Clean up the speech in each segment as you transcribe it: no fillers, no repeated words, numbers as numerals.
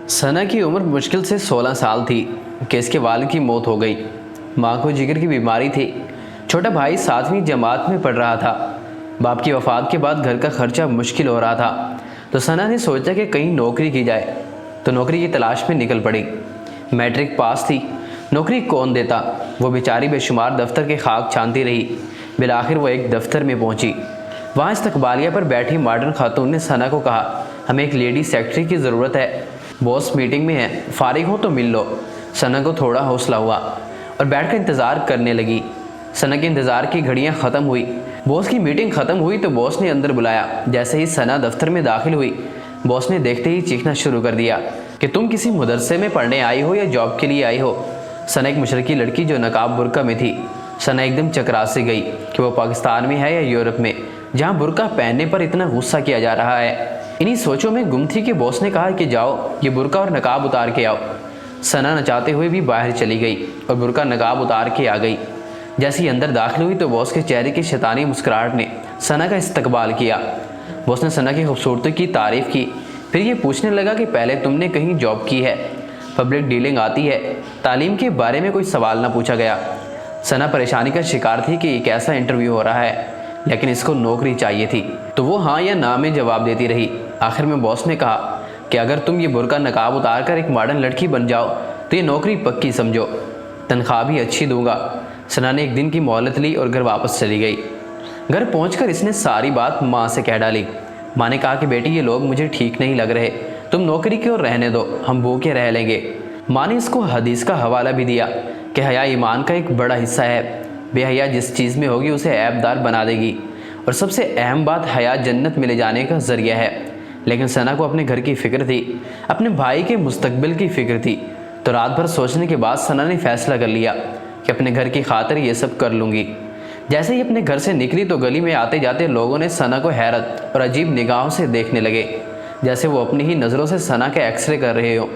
सना की उम्र मुश्किल से 16 साल थी कि इसके वालिद की मौत हो गई। माँ को जिगर की बीमारी थी। छोटा भाई 7वीं जमात में पढ़ रहा था। बाप की वफ़ात के बाद घर का खर्चा मुश्किल हो रहा था, तो सना ने सोचा कि कहीं नौकरी की जाए, तो नौकरी की तलाश में निकल पड़ी। मैट्रिक पास थी, नौकरी कौन देता। वो बेचारी बेशुमार दफ्तर के खाक छानती रही। बिलाखिर वो एक दफ्तर में पहुंची। वहाँ इस्तकबालिया पर बैठी मॉडर्न खातून ने सना को कहा, हमें एक लेडी सेक्रेटरी की ज़रूरत है, बॉस मीटिंग में है, फारिग हो तो मिल लो। सना को थोड़ा हौसला हुआ और बैठकर इंतज़ार करने लगी। सना के इंतज़ार की घड़ियां ख़त्म हुई। बॉस की मीटिंग ख़त्म हुई तो बॉस ने अंदर बुलाया। जैसे ही सना दफ्तर में दाखिल हुई, बॉस ने देखते ही चीखना शुरू कर दिया कि तुम किसी मदरसे में पढ़ने आई हो या जॉब के लिए आई हो। सना एक मशरकी लड़की जो नकाब बुरका में थी। सना एकदम चकरा सी गई कि वो पाकिस्तान में है या यूरोप में, जहाँ बुरका पहनने पर इतना गुस्सा किया जा रहा है। इन्हीं सोचों में गुम थी कि बॉस ने कहा कि जाओ ये बुरका और नकाब उतार के आओ। सना नचाते हुए भी बाहर चली गई और बुरका नकाब उतार के आ गई। जैसे ही अंदर दाखिल हुई तो बॉस के चेहरे की शैतानी मुस्कुराहट ने सना का इस्तकबाल किया। बॉस ने सना की खूबसूरती की तारीफ़ की, फिर ये पूछने लगा कि पहले तुमने कहीं जॉब की है, पब्लिक डीलिंग आती है, तालीम के बारे में कोई सवाल ना पूछा गया। सना परेशानी का शिकार थी कि एक ऐसा इंटरव्यू हो रहा है, लेकिन इसको नौकरी चाहिए थी, तो वो हाँ या ना में जवाब देती रही। आखिर में बॉस ने कहा कि अगर तुम ये बुरका नकाब उतार कर एक मॉडर्न लड़की बन जाओ तो ये नौकरी पक्की समझो, तनख्वाह भी अच्छी दूंगा। सना ने एक दिन की मोहलत ली और घर वापस चली गई। घर पहुंचकर इसने सारी बात माँ से कह डाली। माँ ने कहा कि बेटी ये लोग मुझे ठीक नहीं लग रहे, तुम नौकरी क्यों रहने दो, हम भूखे रह लेंगे। माँ ने इसको हदीस का हवाला भी दिया कि हया ईमान का एक बड़ा हिस्सा है, बेहया जिस चीज़ में होगी उसे ऐबदार बना देगी, और सबसे अहम बात हया जन्नत में ले जाने का ज़रिया है। लेकिन सना को अपने घर की फ़िक्र थी, अपने भाई के मुस्तकबिल की फ़िक्र थी। तो रात भर सोचने के बाद सना ने फ़ैसला कर लिया कि अपने घर की खातिर ये सब कर लूँगी। जैसे ही अपने घर से निकली तो गली में आते जाते लोगों ने सना को हैरत और अजीब निगाहों से देखने लगे, जैसे वो अपनी ही नज़रों से सना के एक्सरे कर रहे हो।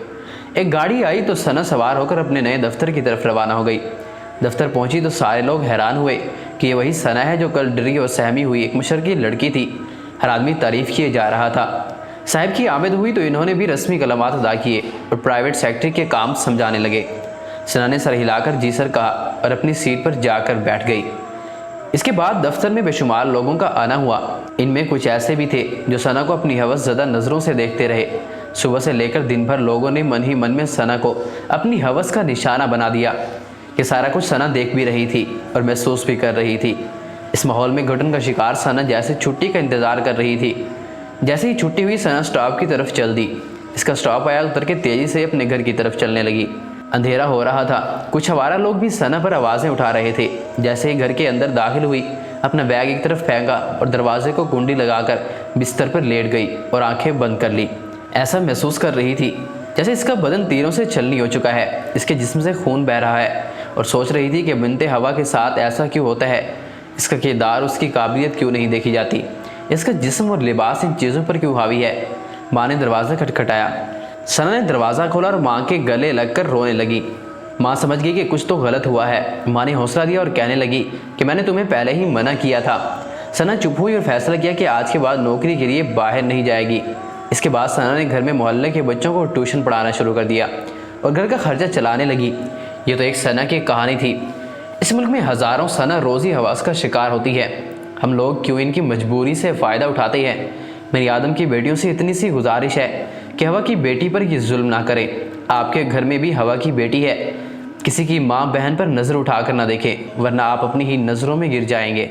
एक गाड़ी आई तो सना सवार होकर अपने नए दफ्तर की तरफ रवाना हो गई। दफ्तर पहुंची तो सारे लोग हैरान हुए कि ये वही सना है जो कल डरी और सहमी हुई एक मशरकी लड़की थी। हर आदमी तारीफ़ किए जा रहा था। साहब की आमद हुई तो इन्होंने भी रस्मी कलमात अदा किए और प्राइवेट सेक्रेटरी के काम समझाने लगे। सना ने सर हिलाकर जी सर कहा और अपनी सीट पर जाकर बैठ गई। इसके बाद दफ्तर में बेशुमार लोगों का आना हुआ। इनमें कुछ ऐसे भी थे जो सना को अपनी हवस ज़दा नज़रों से देखते रहे। सुबह से लेकर दिन भर लोगों ने मन ही मन में सना को अपनी हवस का निशाना बना दिया। ये सारा कुछ सना देख भी रही थी और महसूस भी कर रही थी। इस माहौल में घुटन का शिकार सना जैसे छुट्टी का इंतज़ार कर रही थी। जैसे ही छुट्टी हुई सना स्टॉप की तरफ चल दी। इसका स्टॉप आया, उतर के तेज़ी से अपने घर की तरफ चलने लगी। अंधेरा हो रहा था। कुछ आवारा लोग भी सना पर आवाज़ें उठा रहे थे। जैसे ही घर के अंदर दाखिल हुई, अपना बैग एक तरफ फेंका और दरवाजे को कुंडी लगाकर बिस्तर पर लेट गई और आंखें बंद कर ली। ऐसा महसूस कर रही थी जैसे इसका बदन तीरों से छलनी हो चुका है, इसके जिस्म से खून बह रहा है, और सोच रही थी कि बिनते हवा के साथ ऐसा क्यों होता है, इसका किरदार, उसकी काबिलियत क्यों नहीं देखी जाती, इसका जिस्म और लिबास इन चीज़ों पर क्यों हावी है। माँ ने दरवाज़ा खटखटाया। सना ने दरवाज़ा खोला और माँ के गले लगकर रोने लगी। माँ समझ गई कि कुछ तो गलत हुआ है। माँ ने हौसला दिया और कहने लगी कि मैंने तुम्हें पहले ही मना किया था। सना चुप हुई और फैसला किया कि आज के बाद नौकरी के लिए बाहर नहीं जाएगी। इसके बाद सना ने घर में मोहल्ले के बच्चों को ट्यूशन पढ़ाना शुरू कर दिया और घर का खर्चा चलाने लगी। ये तो एक सना की कहानी थी। इस मुल्क में हज़ारों सना रोज़ी हवास का शिकार होती है। हम लोग क्यों इनकी मजबूरी से फ़ायदा उठाते हैं। मेरी आदम की बेटियों से इतनी सी गुजारिश है कि हवा की बेटी पर ये जुल्म ना करें। आपके घर में भी हवा की बेटी है, किसी की माँ बहन पर नज़र उठाकर ना देखें, वरना आप अपनी ही नज़रों में गिर जाएंगे।